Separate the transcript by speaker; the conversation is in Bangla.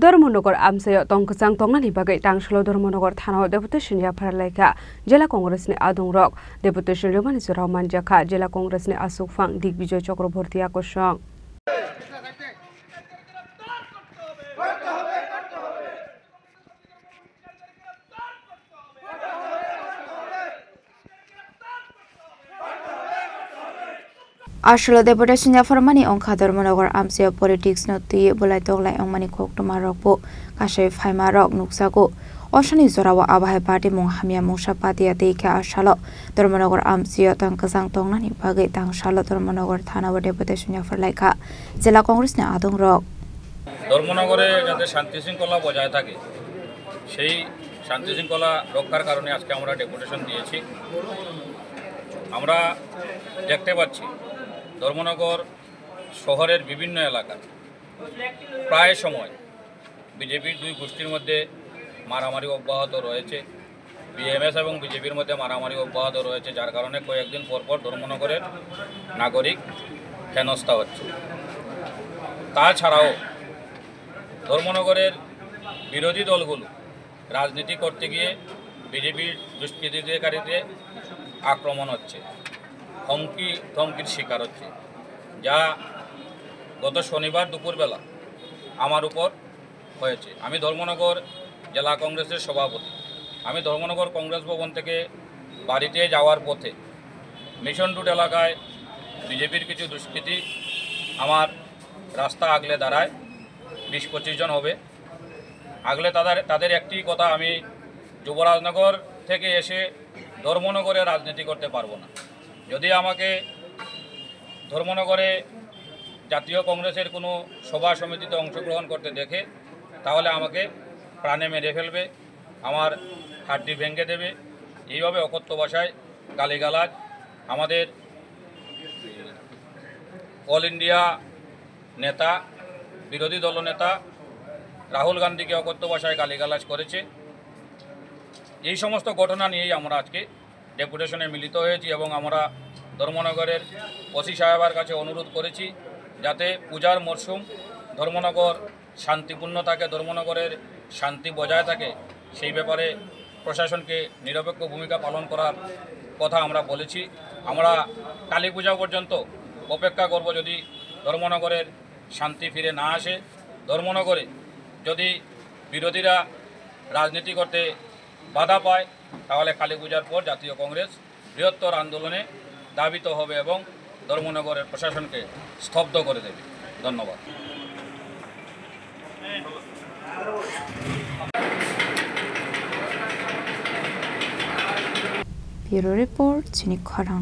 Speaker 1: ধর্মনগর আমসায় তংকচাং তংনানি বাগৈ তাংসলো ধর্মনগর থানাও ডেপুটেশন याफारलायखा जिला कांग्रेसनि आदंरक डेपुटेशन रमानी जराव मानजाखा जिला कांग्रेसनि आसुकफां दिग्विजय चक्रवर्ती आकर्षण
Speaker 2: Ashlo deputation yafarmani ongkha Dharmanagar amsia politics no ti bolai toglai ongmani koktoma rokbo kasai phaima rok nuksago osani zorawa abahai party mung hamia mungsa pati ateika ashalo Dharmanagar amsia tangkasang tongnani bagai tangshalo Dharmanagar thana deputation yafarlaika jela congress ni adong rok
Speaker 3: ধর্মনগরে যাতে শান্তি শৃঙ্খলা বজায় থাকে সেই শান্তি শৃঙ্খলা রক্ষার কারণে আজকে আমরা ডেপুটেশন দিয়েছি। আমরা দেখতে পাচ্ছি ধর্মনগর শহরের বিভিন্ন এলাকা প্রায় সময় বিজেপির দুই গোষ্ঠীর মধ্যে মারামারি অব্যাহত রয়েছে। বিএমএস এবং বিজেপির মধ্যে মারামারি অব্যাহত রয়েছে, যার কারণে কয়েকদিন পরপর ধর্মনগরের নাগরিক হেনস্থা হচ্ছে। তাছাড়াও ধর্মনগরের বিরোধী দলগুলো রাজনীতি করতে গিয়ে বিজেপির দুষ্কৃতিকারীদের আক্রমণ হচ্ছে, ধমকির শিকার হচ্ছে, যা গত শনিবার দুপুরবেলা আমার উপর হয়েছে। আমি ধর্মনগর জেলা কংগ্রেসের সভাপতি। আমি ধর্মনগর কংগ্রেস ভবন থেকে বাড়িতে যাওয়ার পথে মিশন রোড এলাকায় বিজেপির কিছু দুষ্কৃতী আমার রাস্তা আগলে দাঁড়ায়, 20-25 জন হবে। আগলে তাদের একটি কথা, আমি যুবরাজনগর থেকে এসে ধর্মনগরে রাজনীতি করতে পারবো না। যদি আমাকে ধর্মনগরে জাতীয় কংগ্রেসের কোনো সভা সমিতিতে অংশগ্রহণ করতে দেখে তাহলে আমাকে প্রাণে মেরে ফেলবে, আমার হাড্ডি ভেঙে দেবে। এইভাবে অকথ্য ভাষায় গালিগালাজ আমাদের অল ইন্ডিয়া নেতা, বিরোধী দলনেতা রাহুল গান্ধীকে অকথ্য ভাষায় গালিগালাজ করেছে। এই সমস্ত ঘটনা নিয়েই আমরা আজকে ডেপুটেশনে মিলিত হয়েছি এবং আমরা ধর্মনগরের ওসি সাহেবের কাছে অনুরোধ করেছি যাতে পূজার মরশুম ধর্মনগর শান্তিপূর্ণ থাকে, ধর্মনগরের শান্তি বজায় থাকে, সেই ব্যাপারে প্রশাসনকে নিরপেক্ষ ভূমিকা পালন করার কথা আমরা বলেছি। আমরা কালী পূজা পর্যন্ত অপেক্ষা করব। যদি ধর্মনগরের শান্তি ফিরে না আসে, ধর্মনগরে যদি বিরোধীরা রাজনীতি করতে বাধা পায়, তাহলে কালী পূজার পর জাতীয় কংগ্রেস বৃহত্তর আন্দোলনে ধাবিত হবে এবং ধর্মনগরের প্রশাসনকে স্তব্ধ করে দেবে। ধন্যবাদ।
Speaker 2: ব্যুরো রিপোর্ট চিনিক খরাং।